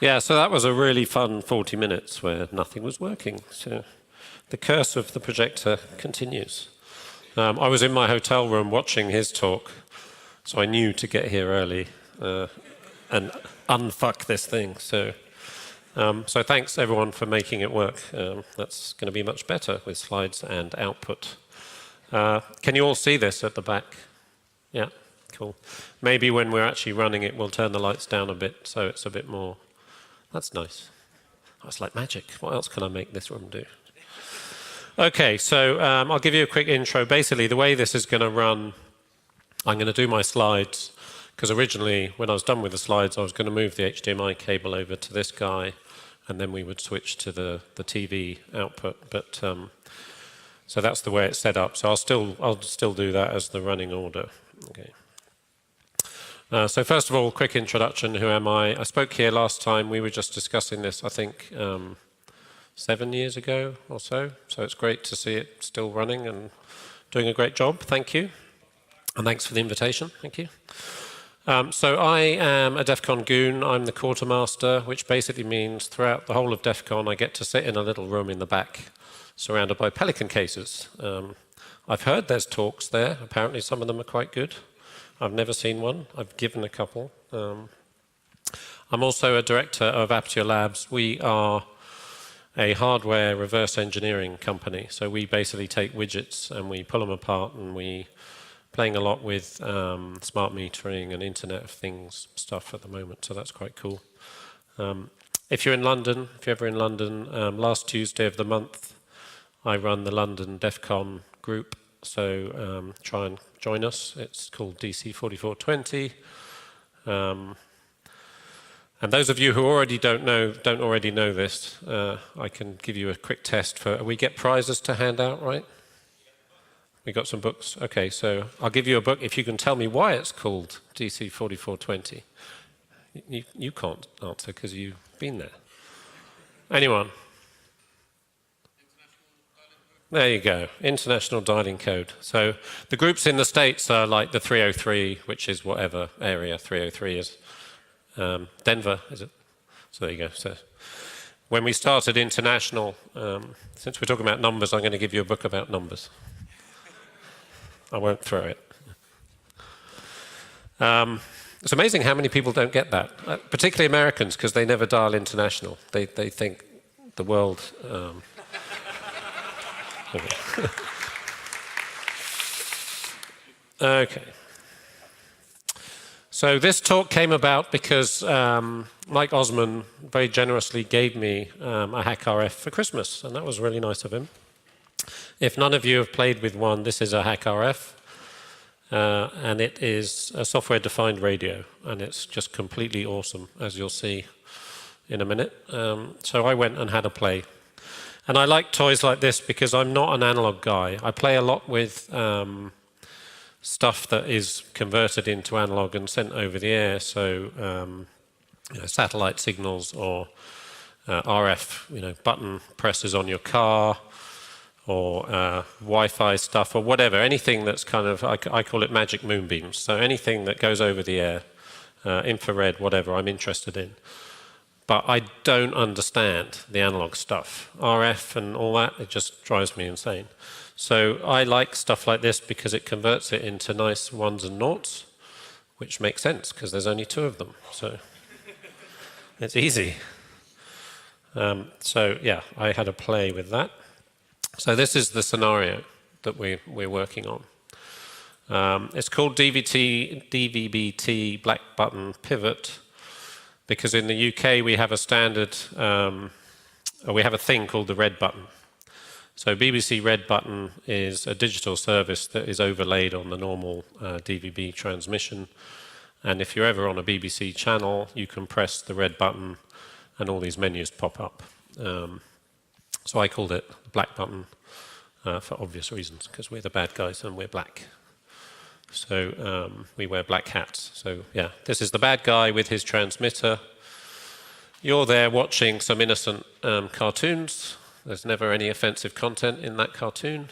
Yeah, so that was a really fun 40 minutes where nothing was working. So the curse of the projector continues. I was in my hotel room watching his talk, so I knew to get here early and unfuck this thing. So thanks everyone for making it work. That's going to be much better with slides and output. Can you all see this at the back? Yeah, cool. Maybe when we're actually running it, we'll turn the lights down a bit so it's a bit more. That's nice. Oh, it's like magic. What else can I make this room do? Okay, so I'll give you a quick intro. Basically, the way this is going to run, I'm going to do my slides, because originally, when I was done with the slides, I was going to move the HDMI cable over to this guy, and then we would switch to the TV output. But so that's the way it's set up. So I'll still do that as the running order. Okay. So first of all, quick introduction. Who am I? I spoke here last time. We were just discussing this, I think, 7 years ago or so. So it's great to see it still running and doing a great job. Thank you. And thanks for the invitation. Thank you. So I am a DEF CON goon. I'm the quartermaster, which basically means throughout the whole of DEF CON, I get to sit in a little room in the back, surrounded by Pelican cases. I've heard there's talks there. Apparently some of them are quite good. I've never seen one. I've given a couple. I'm also a director of Aperture Labs. We are a hardware reverse engineering company. So we basically take widgets and we pull them apart, and we playing a lot with smart metering and Internet of Things stuff at the moment. So that's quite cool. If you're in London, if you're ever in London, last Tuesday of the month, I run the London DEF CON group. So try and join us. It's called DC 4420. And those of you who don't already know this, I can give you a quick test for. We get prizes to hand out, right? We got some books. Okay, so I'll give you a book if you can tell me why it's called DC 4420. You can't answer because you've been there. Anyone? There you go, International Dialing Code. So the groups in the States are like the 303, which is whatever area 303 is. Denver, is it? So there you go. So when we started international, since we're talking about numbers, I'm going to give you a book about numbers. I won't throw it. It's amazing how many people don't get that, particularly Americans, because they never dial international. They think the world... Okay. So this talk came about because Mike Osman very generously gave me a Hack RF for Christmas, and that was really nice of him. If none of you have played with one, this is a Hack RF, and it is a software-defined radio, and it's just completely awesome, as you'll see in a minute. So I went and had a play. And I like toys like this because I'm not an analog guy. I play a lot with stuff that is converted into analog and sent over the air, so satellite signals or RF, button presses on your car, or Wi-Fi stuff, or whatever, anything that's kind of, I call it magic moonbeams. So anything that goes over the air, infrared, whatever, I'm interested in. But I don't understand the analog stuff. RF and all that, it just drives me insane. So I like stuff like this because it converts it into nice ones and noughts, which makes sense because there's only two of them. So it's easy. So yeah, I had a play with that. So this is the scenario that we're working on. It's called DVB-T black button pivot, because in the UK we have a standard, we have a thing called the red button. So BBC red button is a digital service that is overlaid on the normal DVB transmission. And if you're ever on a BBC channel, you can press the red button and all these menus pop up. So I called it black button for obvious reasons, because we're the bad guys and we're black. So we wear black hats. So yeah, this is the bad guy with his transmitter. You're there watching some innocent cartoons. There's never any offensive content in that cartoon.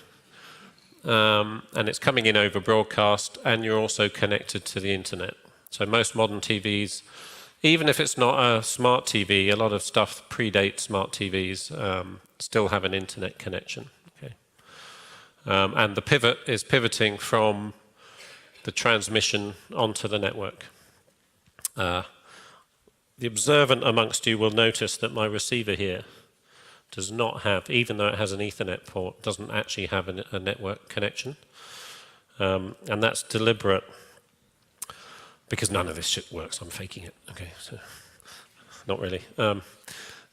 And it's coming in over broadcast, and you're also connected to the internet. So most modern TVs even if it's not a smart TV, a lot of stuff predates smart TVs, still have an internet connection. Okay? And the pivot is pivoting from the transmission onto the network. The observant amongst you will notice that my receiver here does not have, even though it has an Ethernet port, doesn't actually have a network connection. And that's deliberate, because none of this shit works. I'm faking it. Okay, so not really.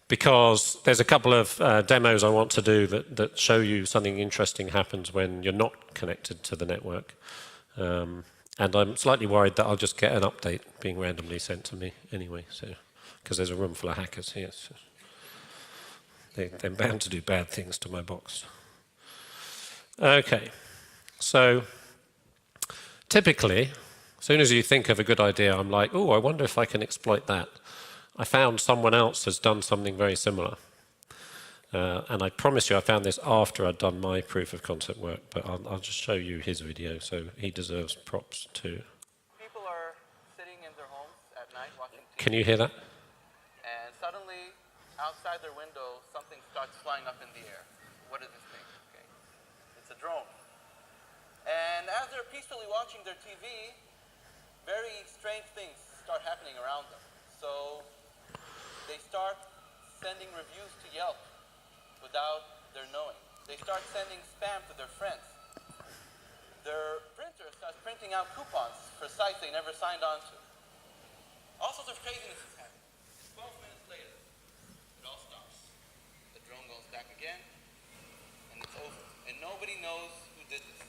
Because there's a couple of demos I want to do that show you something interesting happens when you're not connected to the network. And I'm slightly worried that I'll just get an update being randomly sent to me anyway, so because there's a room full of hackers here. So they're bound to do bad things to my box. Okay, so typically, as soon as you think of a good idea, I'm like, oh, I wonder if I can exploit that. I found someone else has done something very similar. And I promise you I found this after I'd done my proof of concept work, but I'll just show you his video, so he deserves props too. People are sitting in their homes at night watching TV. Can you hear that? And suddenly, outside their window, something starts flying up in the air. What is this thing? Okay. It's a drone. And as they're peacefully watching their TV, very strange things start happening around them. So they start sending reviews to Yelp without their knowing. They start sending spam to their friends. Their printer starts printing out coupons for sites they never signed on to. All sorts of craziness is happening. 12 minutes later, it all stops. The drone goes back again, and it's over. And nobody knows who did this.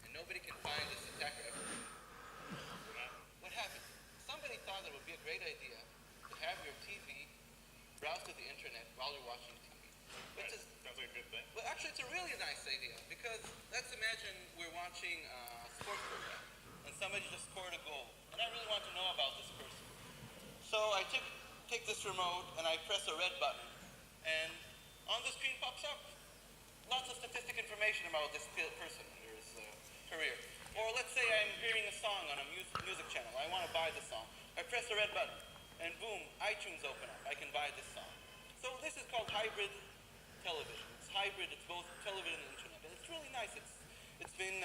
And nobody can find this attacker ever. What happened? Somebody thought it would be a great idea to have your TV browse to the internet while you're watching TV. Sounds like a good thing. Well, actually, it's a really nice idea, because let's imagine we're watching a sports program, and somebody just scored a goal, and I really want to know about this person. So I take this remote, and I press a red button, and on the screen pops up lots of statistic information about this person and their career. Or let's say I'm hearing a song on a music channel. I want to buy the song. I press the red button, and boom, iTunes open up. I can buy this song. So this is called hybrid television. It's hybrid. It's both television and internet. And it's really nice. It's been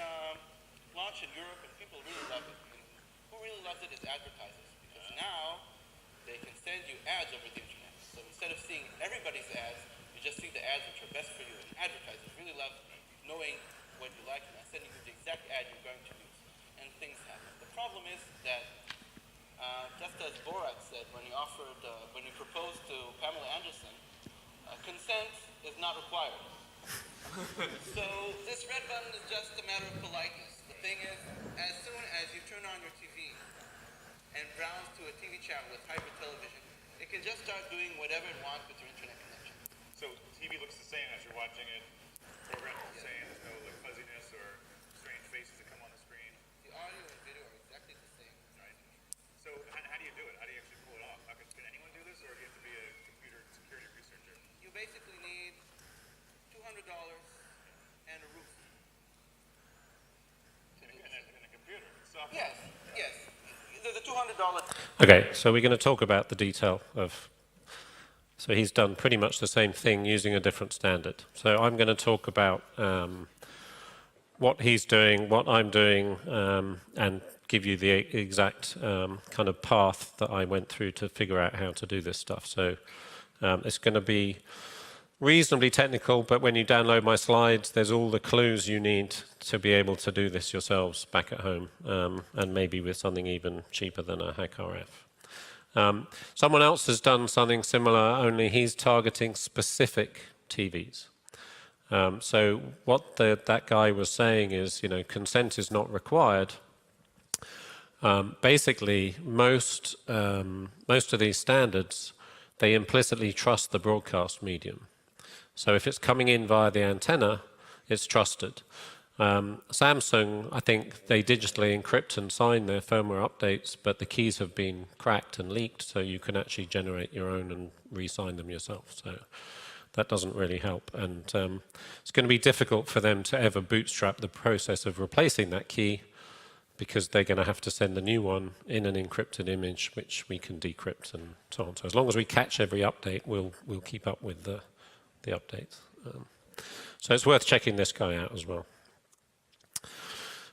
launched in Europe, and people really love it. And who really loves it is advertisers, because now they can send you ads over the internet. So instead of seeing everybody's ads, you just see the ads which are best for you. And advertisers really love knowing what you like and sending you the exact ad you're going to use. And things happen. The problem is that just as Borat said when he proposed to Pamela Anderson, consent is not required. So this red button is just a matter of politeness. The thing is, as soon as you turn on your TV and browse to a TV channel with hybrid television, it can just start doing whatever it wants with your internet connection. So TV looks the same as you're watching it. Program is the same. There's no like fuzziness or strange faces that come on the screen. The audio and video are exactly the same. Right. So how do you do it? How do you actually pull it off? Can anyone do this, or do you have to be a computer security researcher? You basically need $200 and a roof. And a computer. Software. Yes. The $200. Okay, so we're going to talk about the detail of. So he's done pretty much the same thing using a different standard. So I'm going to talk about what he's doing, what I'm doing, and give you the exact kind of path that I went through to figure out how to do this stuff. So it's going to be reasonably technical, but when you download my slides, there's all the clues you need to be able to do this yourselves back at home, and maybe with something even cheaper than a HackRF. Someone else has done something similar, only he's targeting specific TVs. So what that guy was saying is, consent is not required. Basically, most of these standards, they implicitly trust the broadcast medium. So if it's coming in via the antenna, it's trusted. Samsung, I think they digitally encrypt and sign their firmware updates, but the keys have been cracked and leaked, so you can actually generate your own and re-sign them yourself. So that doesn't really help. And it's going to be difficult for them to ever bootstrap the process of replacing that key because they're going to have to send a new one in an encrypted image, which we can decrypt and so on. So as long as we catch every update, we'll keep up with the updates. So it's worth checking this guy out as well.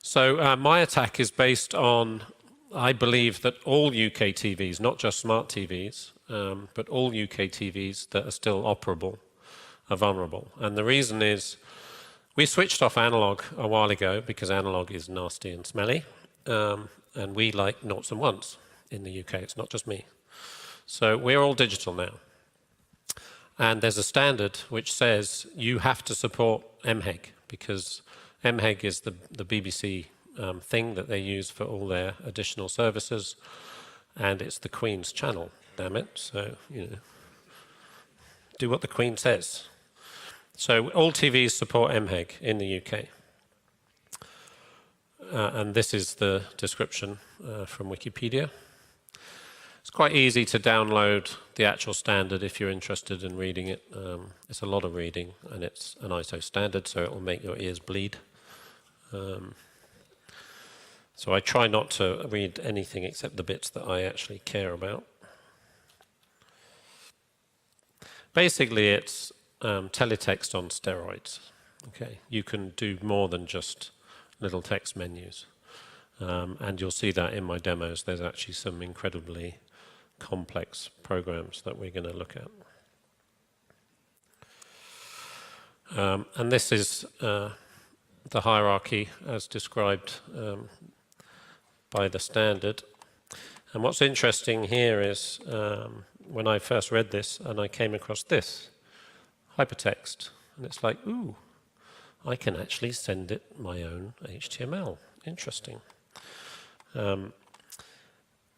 So my attack is based on, I believe that all UK TVs, not just smart TVs, but all UK TVs that are still operable are vulnerable. And the reason is, we switched off analog a while ago because analog is nasty and smelly, and we like noughts and ones in the UK. It's not just me. So we're all digital now. And there's a standard which says you have to support MHEG, because MHEG is the BBC thing that they use for all their additional services, and it's the Queen's channel, damn it. So, you know, do what the Queen says. So all TVs support MHEG in the UK. And this is the description from Wikipedia. It's quite easy to download the actual standard if you're interested in reading it. It's a lot of reading, and it's an ISO standard, so it will make your ears bleed. So I try not to read anything except the bits that I actually care about. Basically, it's teletext on steroids. Okay, you can do more than just little text menus, and you'll see that in my demos. There's actually some incredibly complex programs that we're going to look at. And this is the hierarchy as described by the standard. And what's interesting here is when I first read this and I came across this, hypertext, and it's like, ooh, I can actually send it my own HTML. Interesting.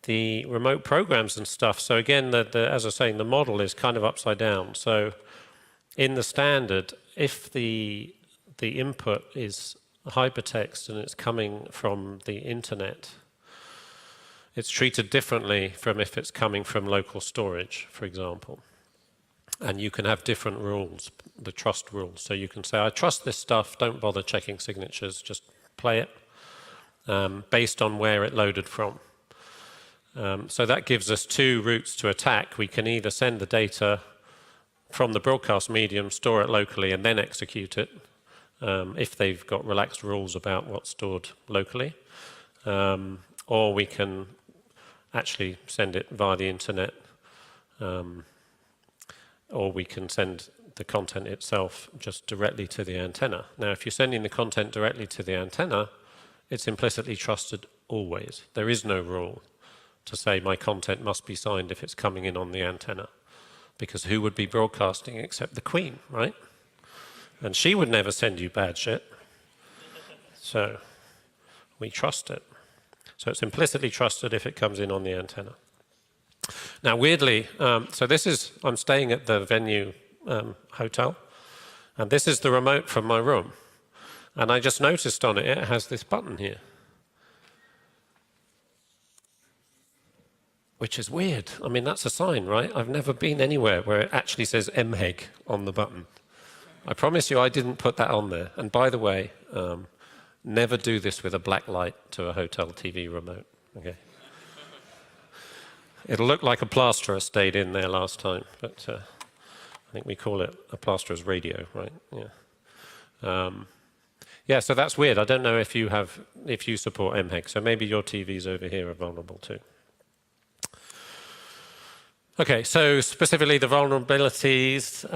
The remote programs and stuff, so again, as I was saying, the model is kind of upside down. So in the standard, if the input is hypertext and it's coming from the internet, it's treated differently from if it's coming from local storage, for example. And you can have different rules, the trust rules. So you can say, I trust this stuff, don't bother checking signatures, just play it, based on where it loaded from. So that gives us two routes to attack. We can either send the data from the broadcast medium, store it locally, and then execute it, if they've got relaxed rules about what's stored locally. Or we can actually send it via the internet, or we can send the content itself just directly to the antenna. Now, if you're sending the content directly to the antenna, it's implicitly trusted always. There is no rule to say my content must be signed if it's coming in on the antenna, because who would be broadcasting except the Queen, right? And she would never send you bad shit. So we trust it. So it's implicitly trusted if it comes in on the antenna. Now, weirdly, so this is, I'm staying at the venue hotel, and this is the remote from my room. And I just noticed on it, it has this button here, which is weird. I mean, that's a sign, right? I've never been anywhere where it actually says MHEG on the button. I promise you I didn't put that on there. And by the way, never do this with a black light to a hotel TV remote, okay? It'll look like a plasterer stayed in there last time, but I think we call it a plasterer's radio, right? Yeah. Yeah, so that's weird. I don't know if you support MHEG, so maybe your TVs over here are vulnerable too. Okay, so specifically the vulnerabilities,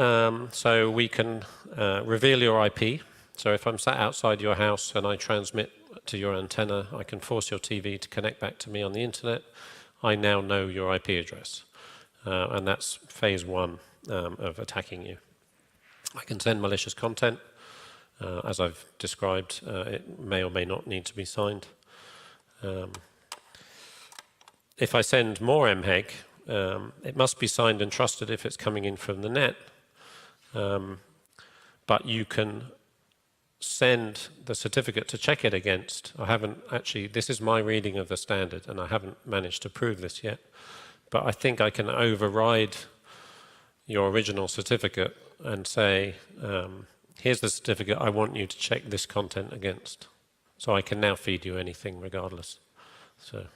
so we can reveal your IP. So if I'm sat outside your house and I transmit to your antenna, I can force your TV to connect back to me on the internet. I now know your IP address, and that's phase one of attacking you. I can send malicious content. As I've described, it may or may not need to be signed. If I send more MHEG, it must be signed and trusted if it's coming in from the net. But you can send the certificate to check it against. I haven't actually, this is my reading of the standard, and I haven't managed to prove this yet. But I think I can override your original certificate and say, here's the certificate I want you to check this content against. So I can now feed you anything regardless. So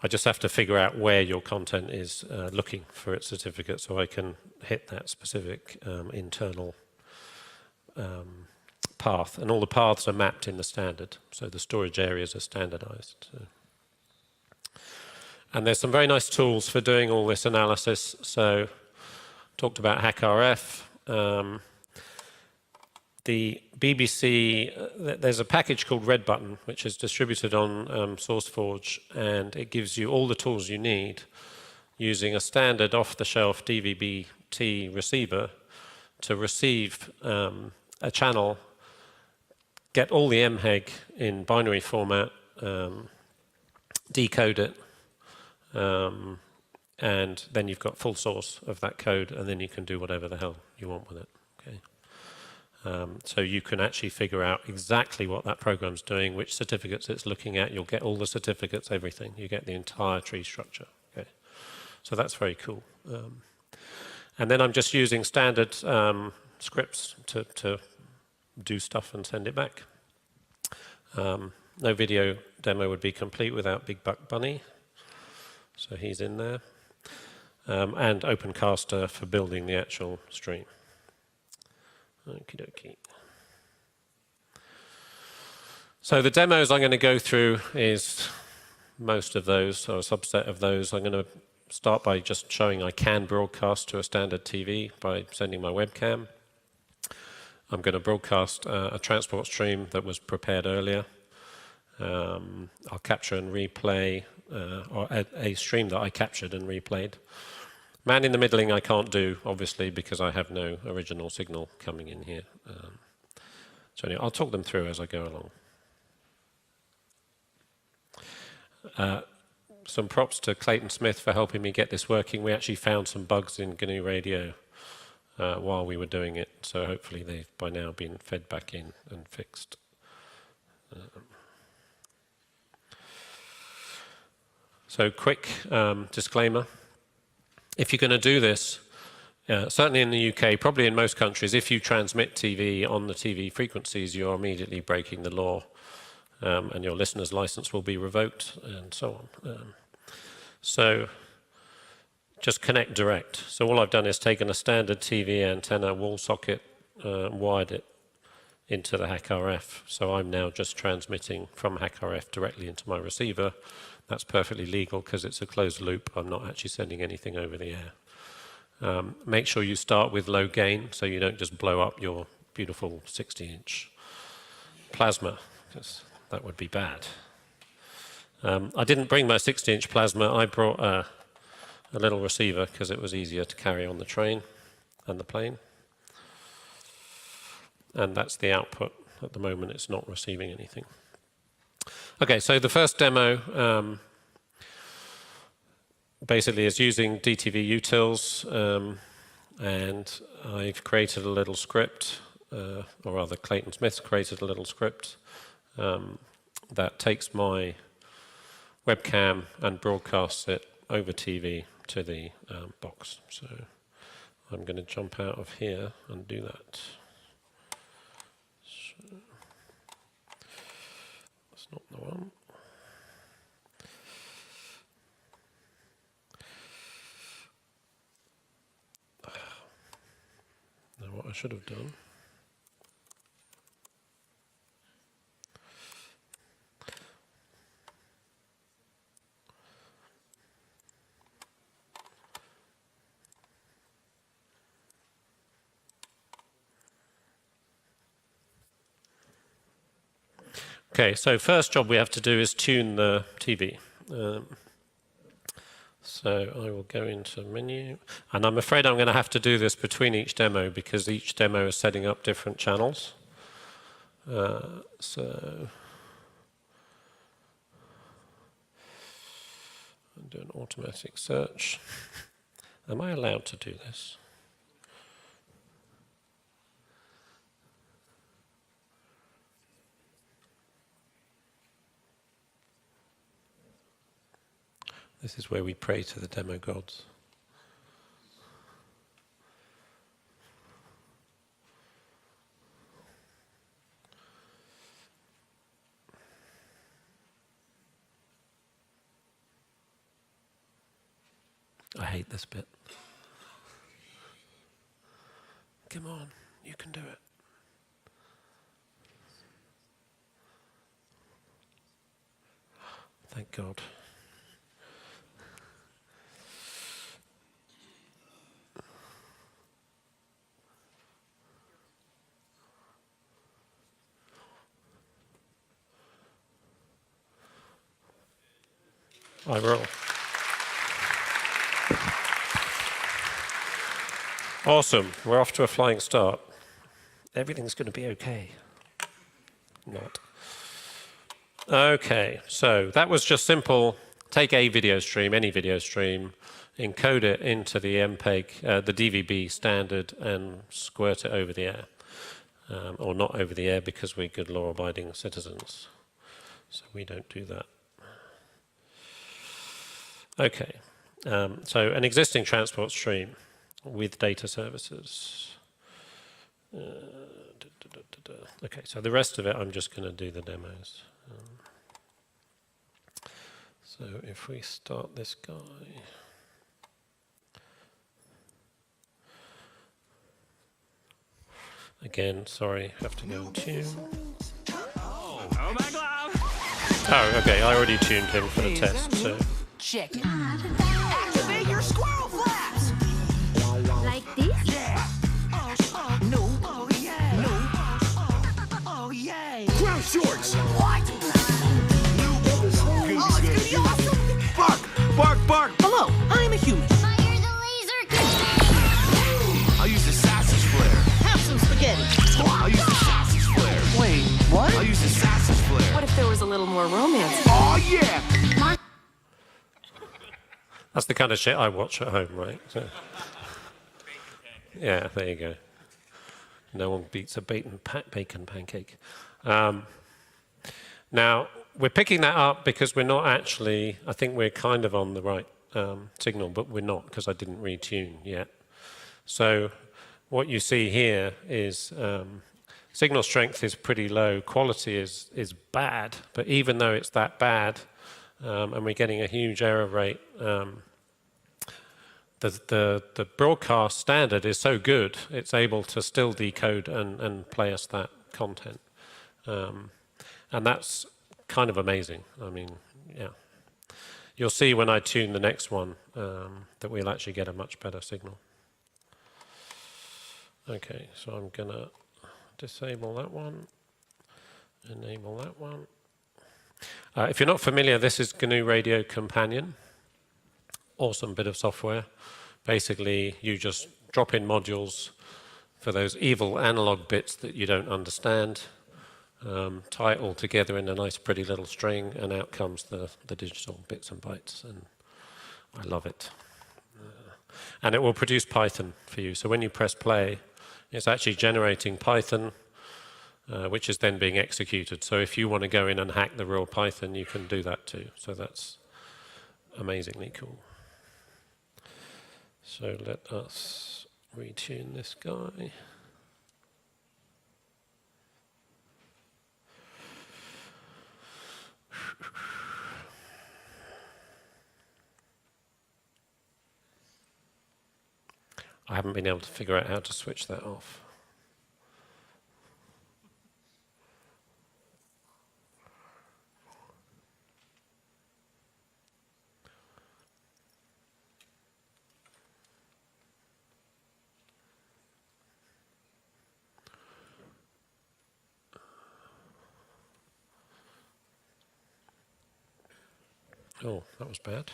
I just have to figure out where your content is looking for its certificate, so I can hit that specific internal path. And all the paths are mapped in the standard, so the storage areas are standardized. So. And there's some very nice tools for doing all this analysis. So talked about HackRF. The BBC, there's a package called Red Button, which is distributed on SourceForge, and it gives you all the tools you need using a standard off-the-shelf DVB-T receiver to receive a channel, get all the MHEG in binary format, decode it, and then you've got full source of that code, and then you can do whatever the hell you want with it. Okay. So you can actually figure out exactly what that program's doing, which certificates it's looking at. You'll get all the certificates, everything. You get the entire tree structure. Okay. So that's very cool. And then I'm just using standard scripts to do stuff and send it back. No video demo would be complete without Big Buck Bunny. So he's in there. And OpenCaster for building the actual stream. Okie dokie. So the demos I'm going to go through is most of those, or a subset of those. I'm going to start by just showing I can broadcast to a standard TV by sending my webcam. I'm going to broadcast a transport stream that was prepared earlier. I'll capture and replay, or a stream that I captured and replayed. Man in the middling I can't do, obviously, because I have no original signal coming in here. So anyway, I'll talk them through as I go along. Some props to Clayton Smith for helping me get this working. We actually found some bugs in GNU Radio while we were doing it, so hopefully they've by now been fed back in and fixed. So quick disclaimer. If you're going to do this, certainly in the UK, probably in most countries, if you transmit TV on the TV frequencies, you're immediately breaking the law, and your listener's license will be revoked, and so on. So just connect direct. So all I've done is taken a standard TV antenna wall socket, wired it into the HackRF. So I'm now just transmitting from HackRF directly into my receiver. That's perfectly legal because it's a closed loop. I'm not actually sending anything over the air. Make sure you start with low gain so you don't just blow up your beautiful 60-inch plasma, because that would be bad. I didn't bring my 60-inch plasma. I brought a little receiver because it was easier to carry on the train and the plane. And that's the output. At the moment, it's not receiving anything. Okay, so the first demo basically is using DTV utils, and I've created a little script, or rather Clayton Smith created a little script that takes my webcam and broadcasts it over TV to the box. So I'm going to jump out of here and do that. So that's not the one. Now what I should have done. Okay, so first job we have to do is tune the TV. So I will go into menu, and I'm afraid I'm going to have to do this between each demo because each demo is setting up different channels. So I'll do an automatic search. Am I allowed to do this? This is where we pray to the demo gods. I hate this bit. Come on, you can do it. Thank God. I roll. Awesome. We're off to a flying start. Everything's going to be okay. Not. Okay, so that was just simple. Take a video stream, any video stream, encode it into the MPEG, the DVB standard, and squirt it over the air. Or not over the air because we're good law-abiding citizens. So we don't do that. Okay, so an existing transport stream with data services. Okay, so the rest of it, I'm just going to do the demos. So if we start this guy. Again, sorry, have to go and tune. Oh, okay, I already tuned him for the test, so. Check it. Activate your squirrel flaps. Like this? Yeah. No. Oh yeah. No. Oh yeah. Ground shorts! What? Oh, it's gonna be awesome. Bark! Bark! Bark! Hello, I'm a human. Fire the laser cannon! I'll use the sausage flare. Have some spaghetti. I'll use the sausage flare. Wait, what? I'll use the sausage flare. What if there was a little more romance? Oh yeah! That's the kind of shit I watch at home, right? So. Yeah, there you go. No one beats a bacon pancake. Now, we're picking that up because we're not actually, I think we're kind of on the right signal, but we're not because I didn't retune yet. So what you see here is signal strength is pretty low, quality is bad, but even though it's that bad, and we're getting a huge error rate, the broadcast standard is so good, it's able to still decode and play us that content. And that's kind of amazing. I mean, yeah. You'll see when I tune the next one that we'll actually get a much better signal. Okay, so I'm going to disable that one, enable that one. If you're not familiar, this is GNU Radio Companion. Awesome bit of software. Basically, you just drop in modules for those evil analog bits that you don't understand, tie it all together in a nice pretty little string, and out comes the digital bits and bytes, and I love it. And it will produce Python for you. So when you press play, it's actually generating Python, which is then being executed. So if you want to go in and hack the real Python, you can do that too. So that's amazingly cool. So let us retune this guy. I haven't been able to figure out how to switch that off. Oh, that was bad.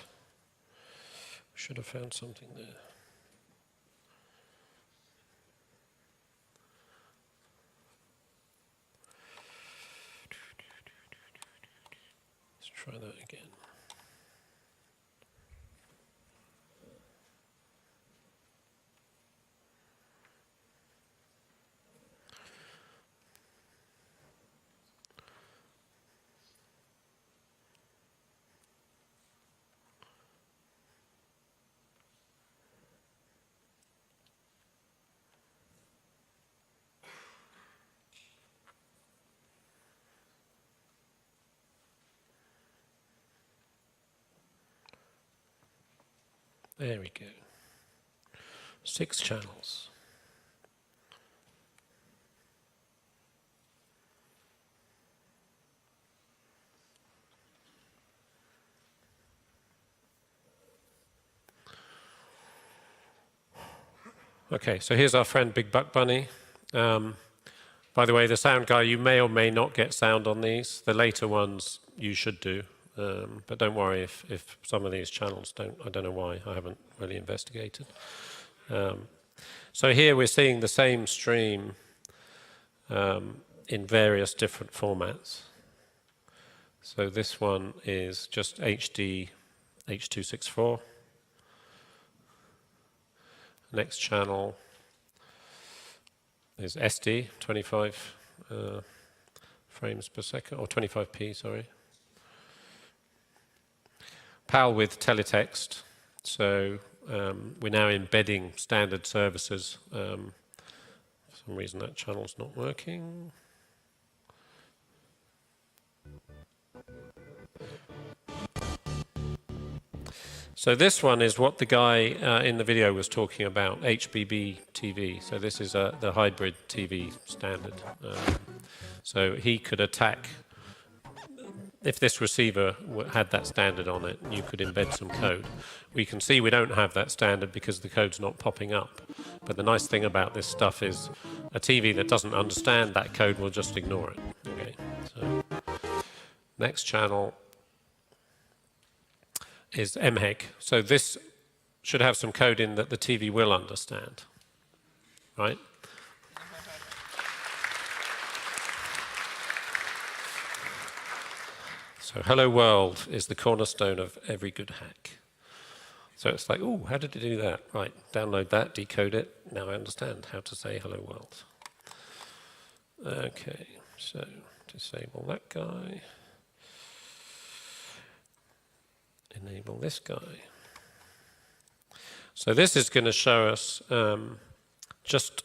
Should have found something there. Let's try that again. There we go. 6 channels. Okay, so here's our friend Big Buck Bunny. By the way, the sound guy, you may or may not get sound on these. The later ones you should do, but don't worry if some of these channels don't. I don't know why, I haven't really investigated. So here we're seeing the same stream in various different formats. So this one is just HD H.264. Next channel is SD, 25 frames per second, or 25p, sorry. PAL with teletext, so we're now embedding standard services. For some reason that channel's not working. So this one is what the guy in the video was talking about, HBB-TV. So this is the hybrid TV standard. So he could attack, if this receiver had that standard on it, you could embed some code. We can see we don't have that standard because the code's not popping up. But the nice thing about this stuff is a TV that doesn't understand that code will just ignore it. Okay, so next channel is MHEG. So this should have some code in that the TV will understand, right? So hello world is the cornerstone of every good hack. So it's like, oh, how did it do that? Right, download that, decode it. Now I understand how to say hello world. Okay, so disable that guy. Enable this guy. So this is going to show us just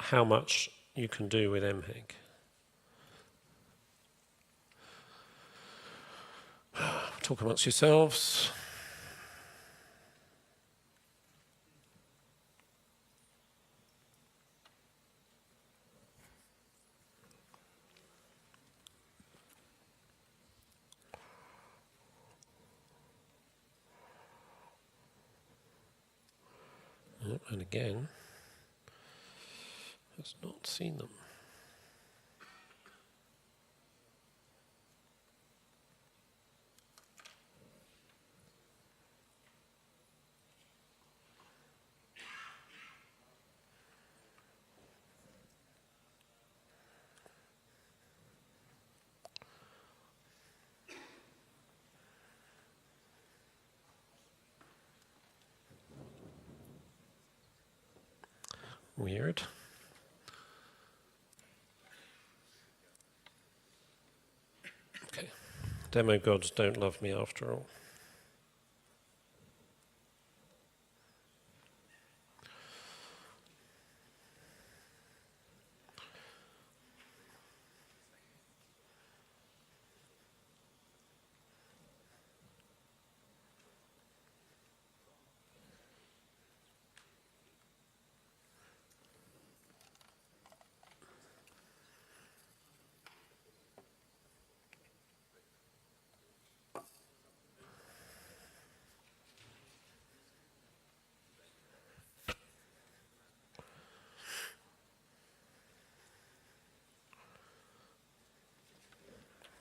how much you can do with MHEG. Talk amongst yourselves. And again, has not seen them. Weird. Okay. Demo gods don't love me after all.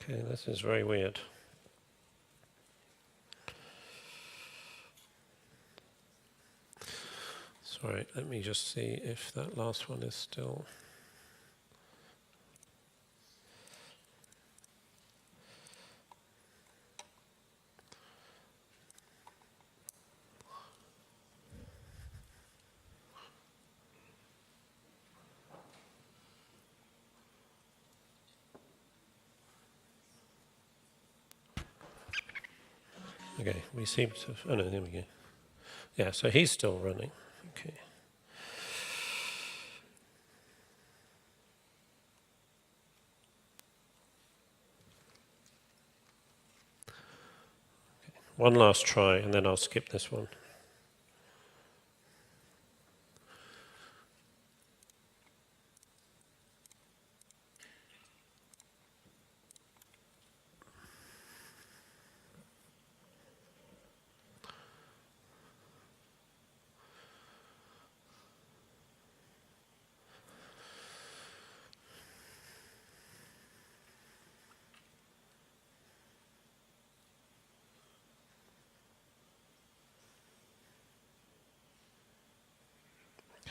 Okay, this is very weird. Sorry, let me just see if that last one is still... Okay, we seem to... Oh no, there we go. Yeah, so he's still running. Okay. One last try, and then I'll skip this one.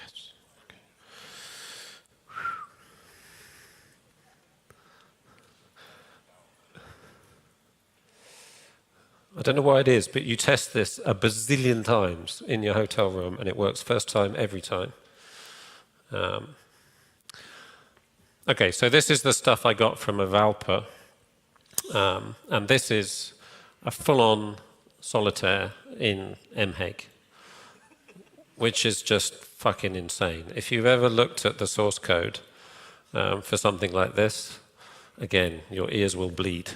Yes. Okay. I don't know why it is, but you test this a bazillion times in your hotel room and it works first time every time. Okay, so this is the stuff I got from a Valper. And this is a full-on solitaire in MHEG, which is just fucking insane. If you've ever looked at the source code for something like this, again, your ears will bleed.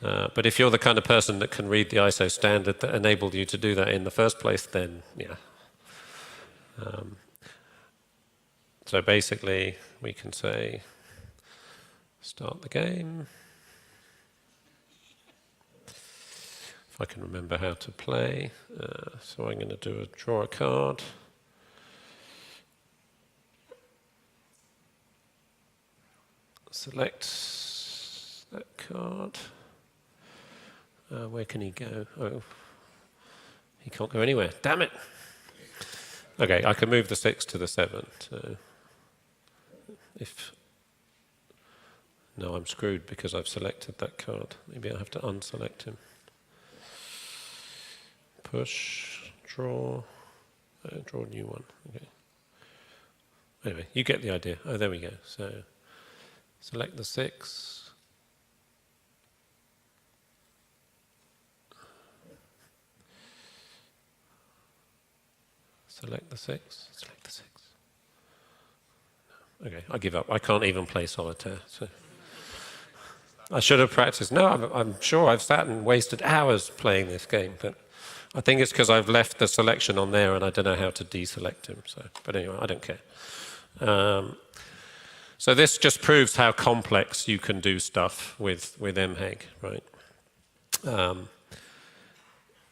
But if you're the kind of person that can read the ISO standard that enabled you to do that in the first place, then yeah. So basically, we can say, start the game. If I can remember how to play. So I'm going to do draw a card. Select that card. Where can he go? Oh, he can't go anywhere. Damn it! Okay, I can move the 6 to the 7. So if no, I'm screwed because I've selected that card. Maybe I have to unselect him. Push, draw, draw a new one. Okay. Anyway, you get the idea. Oh, there we go. So select the 6. Select the 6. Select the 6. Okay, I give up. I can't even play solitaire. So I should have practiced. No, I'm sure I've sat and wasted hours playing this game, but I think it's because I've left the selection on there and I don't know how to deselect him. So, but anyway, I don't care. So this just proves how complex you can do stuff with MHEG, right?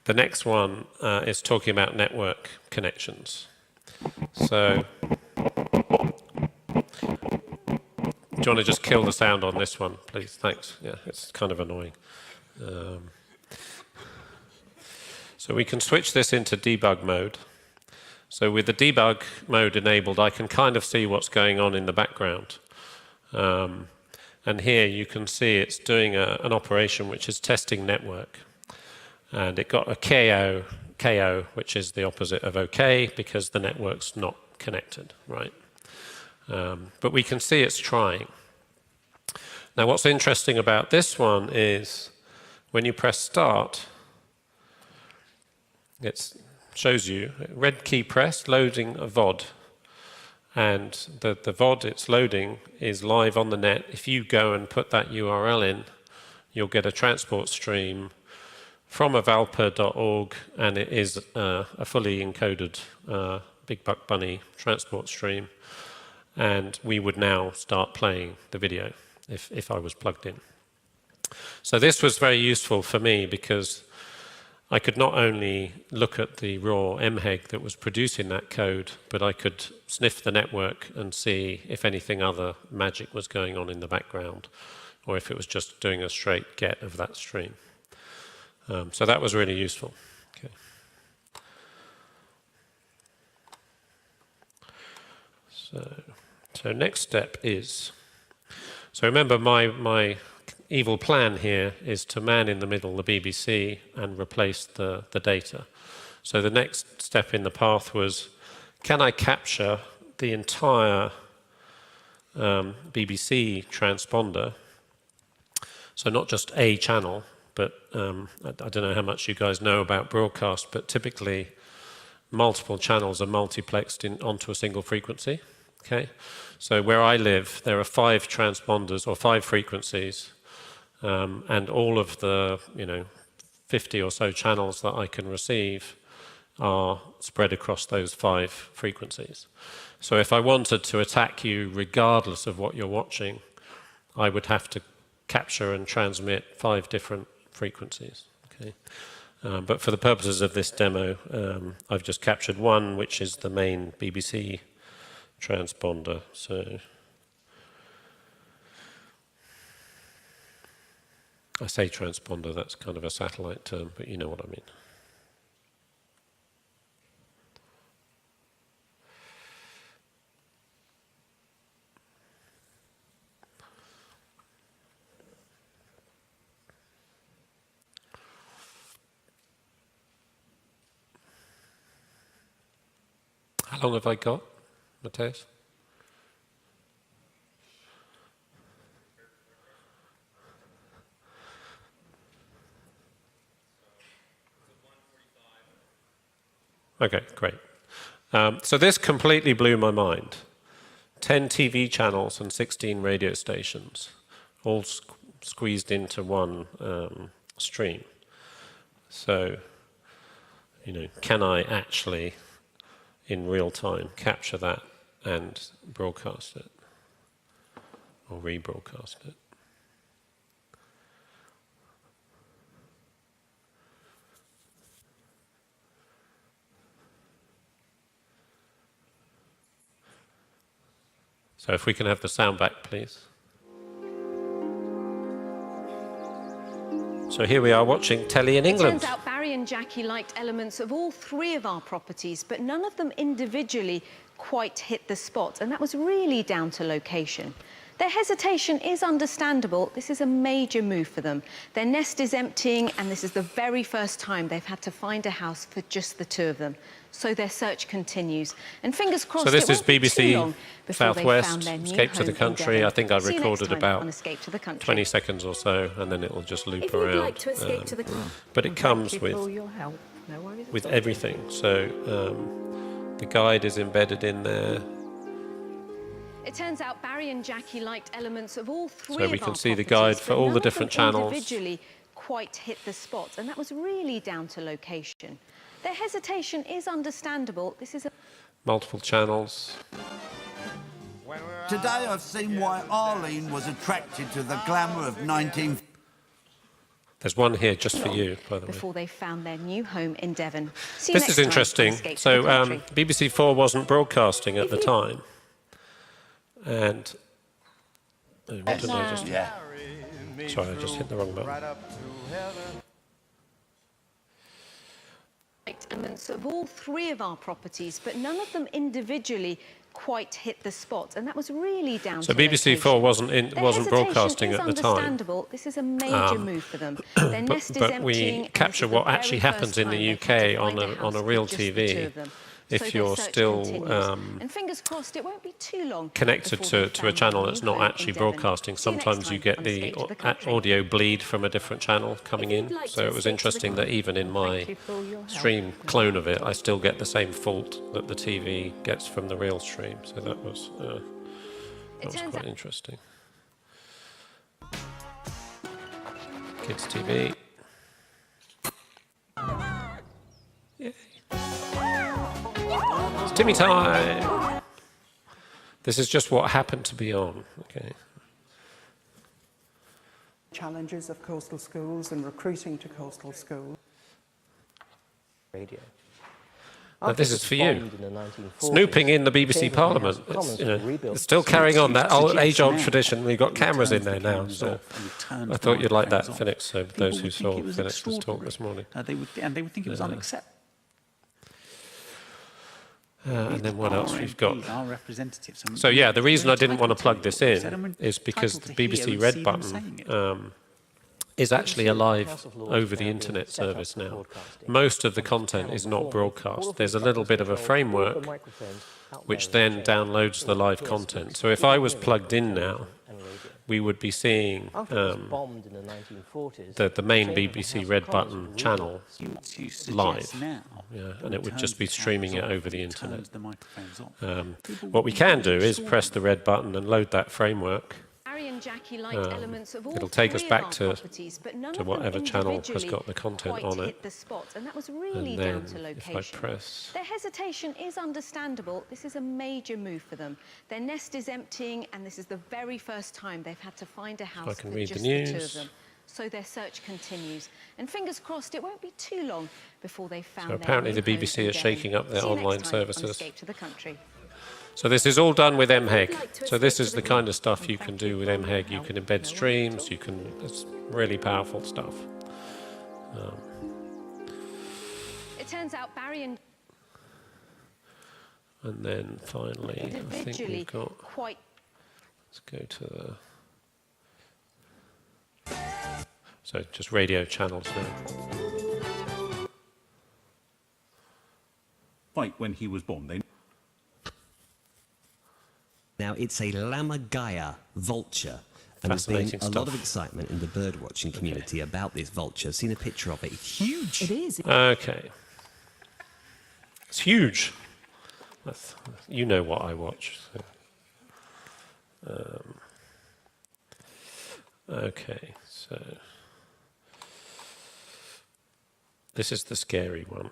The next one is talking about network connections. So, do you want to just kill the sound on this one, please? Thanks. Yeah, it's kind of annoying. So we can switch this into debug mode. So with the debug mode enabled, I can kind of see what's going on in the background. And here you can see it's doing an operation which is testing network. And it got a KO, which is the opposite of OK, because the network's not connected, right? But we can see it's trying. Now, what's interesting about this one is when you press start, it shows you red key pressed, loading a VOD. And the VOD it's loading is live on the net. If you go and put that URL in, you'll get a transport stream from a valper.org, and it is a fully encoded Big Buck Bunny transport stream. And we would now start playing the video if I was plugged in. So this was very useful for me because I could not only look at the raw MHEG that was producing that code, but I could sniff the network and see if anything other magic was going on in the background, or if it was just doing a straight get of that stream. So that was really useful. Okay. So next step is, so remember my evil plan here is to man in the middle the BBC and replace the data. So the next step in the path was, can I capture the entire BBC transponder? So not just a channel, but I don't know how much you guys know about broadcast, but typically multiple channels are multiplexed onto a single frequency. Okay, so where I live, there are 5 transponders or 5 frequencies, and all of the 50 or so channels that I can receive are spread across those 5 frequencies. So if I wanted to attack you regardless of what you're watching, I would have to capture and transmit 5 different frequencies. Okay, but for the purposes of this demo, I've just captured one, which is the main BBC transponder. So I say transponder, that's kind of a satellite term, but you know what I mean. How long have I got, Matthias? Okay, great. So this completely blew my mind. 10 TV channels and 16 radio stations, all squeezed into one stream. So, you know, can I actually, in real time, capture that and broadcast it? Or rebroadcast it? So if we can have the sound back, please. So here we are watching telly in England. It turns out Barry and Jackie liked elements of all three of our properties, but none of them individually quite hit the spot, and that was really down to location. Their hesitation is understandable. This is a major move for them. Their nest is emptying, and this is the very first time they've had to find a house for just the two of them. So their search continues. And fingers crossed, So this it is won't be too BBC long before they Southwest, found their new Escape to the home in Country. Devon. I think I See you next recorded time about on Escape to the Country. 20 seconds or so, and then it'll just loop If you'd around. like to escape to the But it comes Thank you for with your help. No worries at all. everything. So the guide is embedded in there. It turns out Barry and Jackie liked elements of all three So we of can our see the properties, guide for but all none the of them different channels. individually quite hit the spot, and that was really down to location. Their hesitation is understandable. This is a Multiple channels. Today I've seen why Arlene was attracted to the glamour of 19... There's one here just for you, by the way. before they found their new home in Devon. See you This next is time on interesting. Escape to So the Country. BBC 4 wasn't broadcasting at the time. And what did I just... Yeah. Sorry, I just hit the wrong button. Elements of all three of our properties, but none of them individually quite hit the spot, and that was really down So to BBC location. 4 wasn't Their broadcasting hesitation at the is time. understandable. This is a major move for them. Their nest is But emptying, we and this capture is the what very actually first happens in time the they've had to UK on find house a for real just the two TV. of them. If So their you're search still continues. And fingers crossed, it won't be too long connected before they to a found channel their that's new not home in actually Devon. broadcasting. See you next Sometimes you time get on the Escape to the Country. audio bleed from a different channel coming If in. you'd like So to it was escape to the interesting that even in my Thank you for your help. stream clone of it, I still get the same fault that the TV gets from the real stream. So that was turns quite out- interesting. Kids TV. Yay. It's Timmy time. This is just what happened to be on. Okay. Challenges of coastal schools and recruiting to coastal schools. Radio. Now, this is for you. Snooping in the BBC Parliament. It's still carrying on that age-old tradition. We've got cameras in there now. So I thought you'd like that, Phoenix. So those who saw Phoenix's talk this morning. They would think it was unacceptable. And then what else we've got? Our representatives. So yeah, the reason I didn't want to plug this in is because the BBC Red button is actually a live over the internet service now. Most of the content is not broadcast. There's a little bit of a framework which then downloads the live content. So if I was plugged in now, we would be seeing the main BBC Red button channel live, and it would just be streaming it over the internet. What we can do is press the red button and load that framework. It'll take us back to whatever channel has got the content on it. And that was really And down then to if I location. press... Their hesitation is understandable. This is a major move for them. Their nest is emptying, and this is the very first time they've had to find a house can for read the just the two of news. them. So their search continues. And fingers crossed, it won't be too long before they found So their apparently new the home BBC in are Devon. shaking up their See you next online time on services. Escape to the Country. So this is all done with MHEG. So this is the kind of stuff you can do with MHEG. You can embed streams. It's really powerful stuff. It turns out Barry and then finally, I think individually we've got... quite. Let's go to the... So just radio channels now. Fight when he was born. Now, it's a Lammergeier vulture. And there's been Fascinating a lot of stuff. excitement in the bird-watching community about this vulture. I've seen a picture of it. It's huge. It is. Okay. It's huge. You know what I watch. So. Okay, so this is the scary one.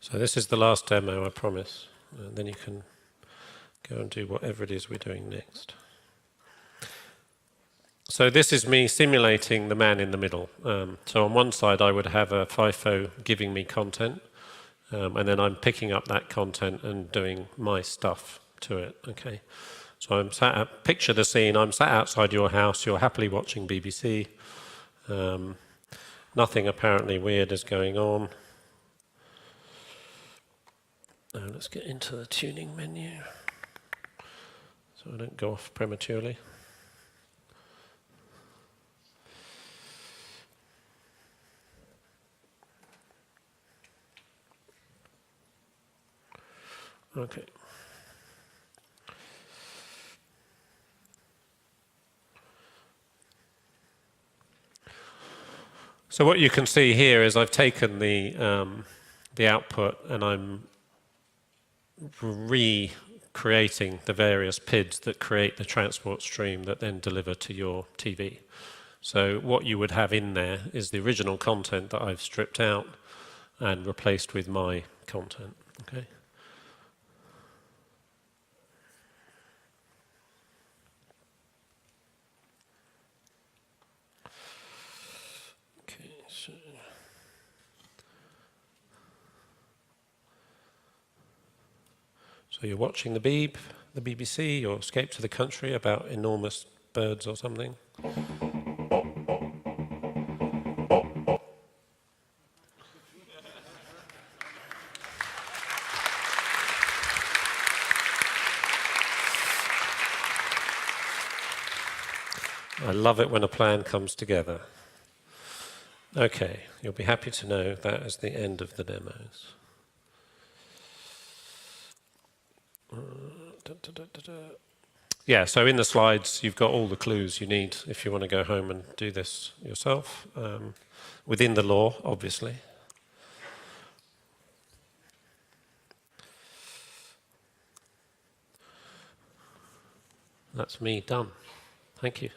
So this is the last demo, I promise. And then you can go and do whatever it is we're doing next. So this is me simulating the man in the middle. So on one side I would have a FIFO giving me content, and then I'm picking up that content and doing my stuff to it. Okay. So I'm picture the scene, I'm sat outside your house, you're happily watching BBC. Nothing apparently weird is going on. Now let's get into the tuning menu so I don't go off prematurely. Okay. So what you can see here is I've taken the output and I'm recreating the various PIDs that create the transport stream that then deliver to your TV. So what you would have in there is the original content that I've stripped out and replaced with my content. Okay. So you're watching the Beeb, the BBC, or Escape to the Country about enormous birds or something. I love it when a plan comes together. Okay, you'll be happy to know that is the end of the demos. Yeah, so in the slides you've got all the clues you need if you want to go home and do this yourself, within the law, obviously. That's me done. Thank you.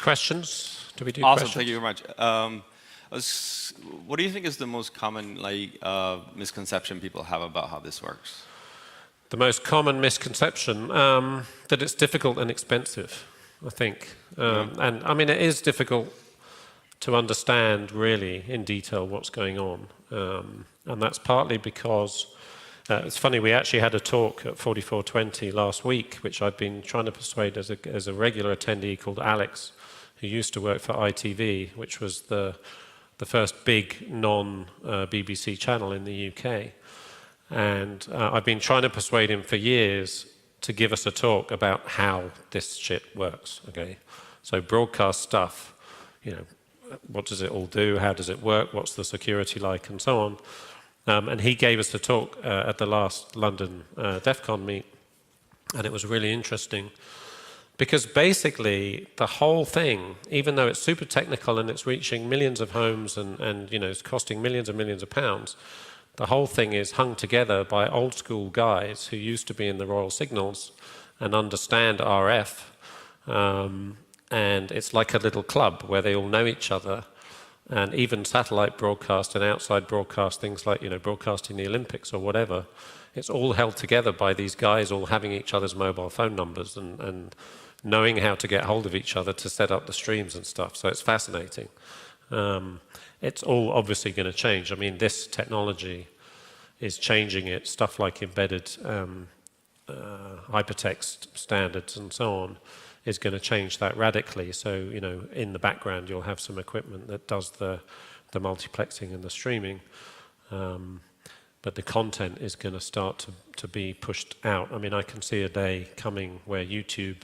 Questions? Do we do awesome, questions? thank you very much. What do you think is the most common misconception people have about how this works? The most common misconception, that it's difficult and expensive, I think. And I mean, it is difficult to understand really in detail what's going on. And that's partly because, it's funny, we actually had a talk at 4420 last week, which I've been trying to persuade as a regular attendee called Alex, who used to work for ITV, which was the first big non-BBC channel in the UK. And I've been trying to persuade him for years to give us a talk about how this shit works, okay? So broadcast stuff, you know, what does it all do? How does it work? What's the security like? And so on. And he gave us a talk at the last London DEF CON meet, and it was really interesting. Because basically, the whole thing, even though it's super technical and it's reaching millions of homes and you know, it's costing millions and millions of pounds, the whole thing is hung together by old school guys who used to be in the Royal Signals and understand RF. And it's like a little club where they all know each other. And even satellite broadcast and outside broadcast, things like, you know, broadcasting the Olympics or whatever, it's all held together by these guys all having each other's mobile phone numbers and knowing how to get hold of each other to set up the streams and stuff. So it's fascinating. It's all obviously going to change. I mean, this technology is changing it. Stuff like embedded hypertext standards and so on is going to change that radically. So, you know, in the background you'll have some equipment that does the multiplexing and the streaming, but the content is going to start to be pushed out. I mean, I can see a day coming where YouTube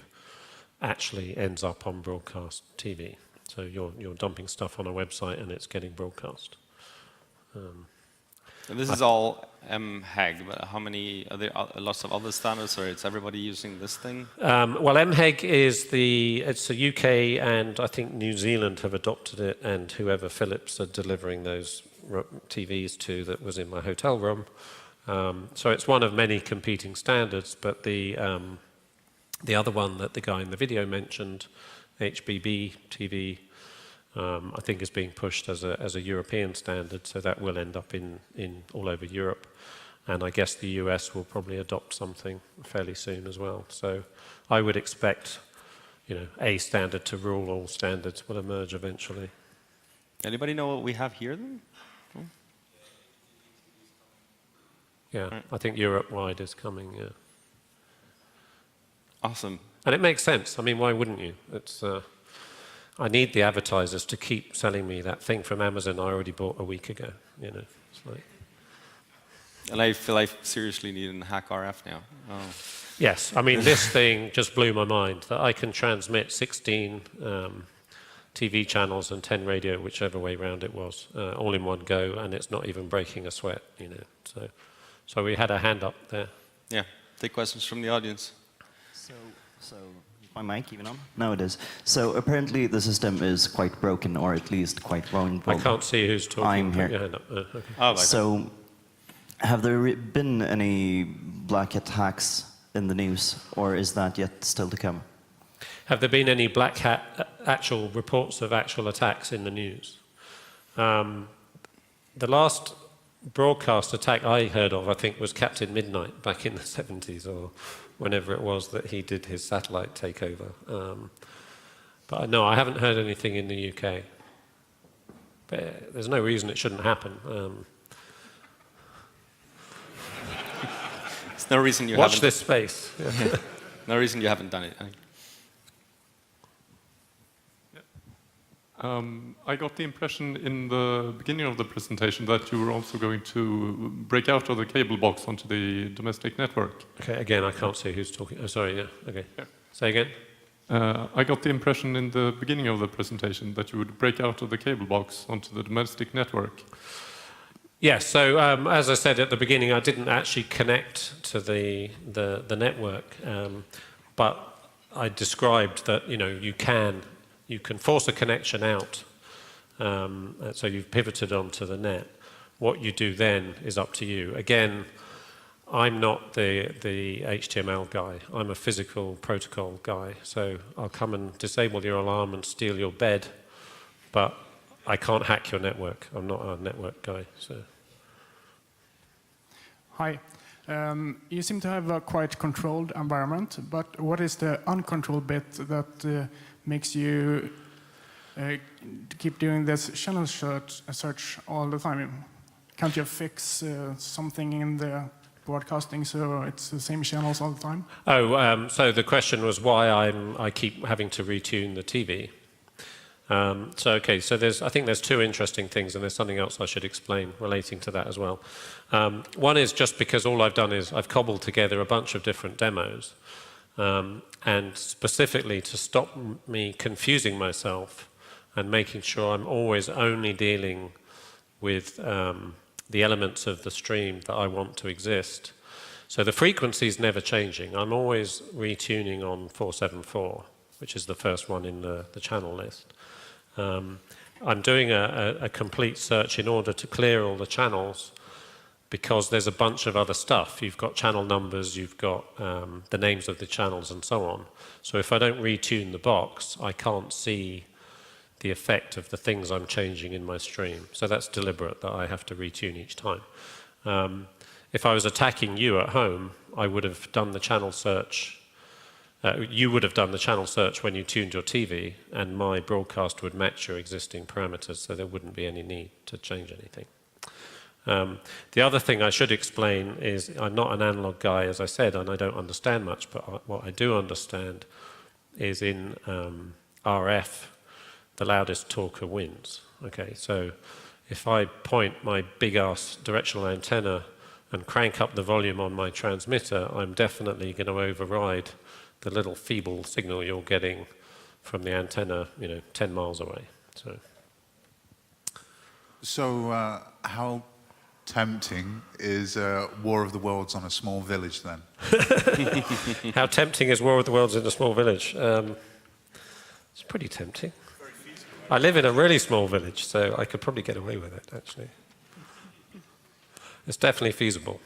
actually ends up on broadcast TV. So you're dumping stuff on a website and it's getting broadcast. And this is all MHEG, but how many, are there lots of other standards, or is everybody using this thing? Well, MHEG is it's the UK, and I think New Zealand have adopted it, and whoever Philips are delivering those TVs to that was in my hotel room. So it's one of many competing standards, but the other one that the guy in the video mentioned, DVB-T, I think is being pushed as a European standard, so that will end up in all over Europe, and I guess the US will probably adopt something fairly soon as well. So I would expect, you know, a standard to rule all standards will emerge eventually. Anybody know what we have here then? Oh. Yeah, right. I think Europe-wide is coming. Yeah. Awesome. And it makes sense. I mean, why wouldn't you? It's I need the advertisers to keep selling me that thing from Amazon I already bought a week ago. You know, it's like. And I feel I seriously need a hack RF now. Oh. Yes, I mean, this thing just blew my mind that I can transmit 16 TV channels and 10 radio, whichever way round it was, all in one go, and it's not even breaking a sweat. You know, so we had a hand up there. Yeah, take questions from the audience. So my mic even on? No, it is. So apparently the system is quite broken, or at least quite vulnerable. I can't see who's talking. I'm here. Your hand up. Okay. Oh, so have there been any black attacks in the news, or is that yet still to come? Have there been any black hat actual reports of actual attacks in the news? The last broadcast attack I heard of, I think, was Captain Midnight back in the 70s, or whenever it was that he did his satellite takeover. But no, I haven't heard anything in the UK. But there's no reason it shouldn't happen. There's no reason you Watch haven't... this space. Yeah. No reason you haven't done it. I got the impression in the beginning of the presentation that you were also going to break out of the cable box onto the domestic network. Okay, again, I can't see who's talking. Oh, sorry, yeah, okay. Yeah. Say again? I got the impression in the beginning of the presentation that you would break out of the cable box onto the domestic network. Yes, so as I said at the beginning, I didn't actually connect to the network, but I described that, you know, you can force a connection out, so you've pivoted onto the net. What you do then is up to you. Again, I'm not the HTML guy. I'm a physical protocol guy, so I'll come and disable your alarm and steal your bed, but I can't hack your network. I'm not a network guy. So. Hi. You seem to have a quite controlled environment, but what is the uncontrolled bit that makes you keep doing this channel search all the time? Can't you fix something in the broadcasting so it's the same channels all the time? Oh, so the question was why I keep having to retune the TV. Okay, so I think there's two interesting things, and there's something else I should explain relating to that as well. One is just because all I've done is I've cobbled together a bunch of different demos, and specifically to stop me confusing myself and making sure I'm always only dealing with the elements of the stream that I want to exist. So the frequency is never changing. I'm always retuning on 474, which is the first one in the channel list. I'm doing a complete search in order to clear all the channels, because there's a bunch of other stuff. You've got channel numbers, you've got the names of the channels and so on. So if I don't retune the box, I can't see the effect of the things I'm changing in my stream. So that's deliberate that I have to retune each time. If I was attacking you at home, I would have done the channel search. You would have done the channel search when you tuned your TV, and my broadcast would match your existing parameters, so there wouldn't be any need to change anything. The other thing I should explain is I'm not an analog guy, as I said, and I don't understand much, but what I do understand is in RF, the loudest talker wins. Okay, so if I point my big-ass directional antenna and crank up the volume on my transmitter, I'm definitely going to override the little feeble signal you're getting from the antenna, 10 miles away. So how tempting is War of the Worlds on a small village then? How tempting is War of the Worlds in a small village? It's pretty tempting. I live in a really small village, so I could probably get away with it, actually. It's definitely feasible.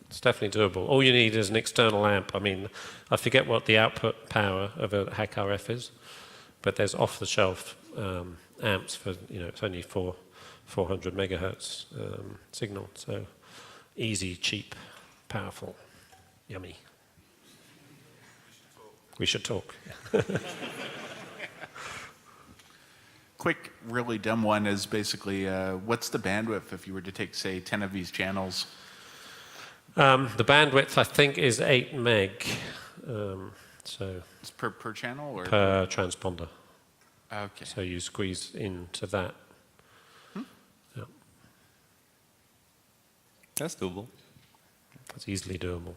It's definitely doable. All you need is an external amp. I mean, I forget what the output power of a hack RF is, but there's off-the-shelf amps for, it's only 400 megahertz signal, so easy, cheap, powerful, yummy. We should talk. Quick, really dumb one is basically, what's the bandwidth if you were to take, say, 10 of these channels? The bandwidth, I think, is 8 meg. So it's per channel? Or per transponder. Okay. So you squeeze into that. Yeah. That's doable. That's easily doable.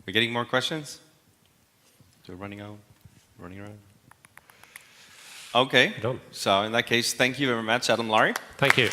We're getting more questions? We're running out. Running around. Okay. So in that case, thank you very much, Adam, Laurie. Thank you.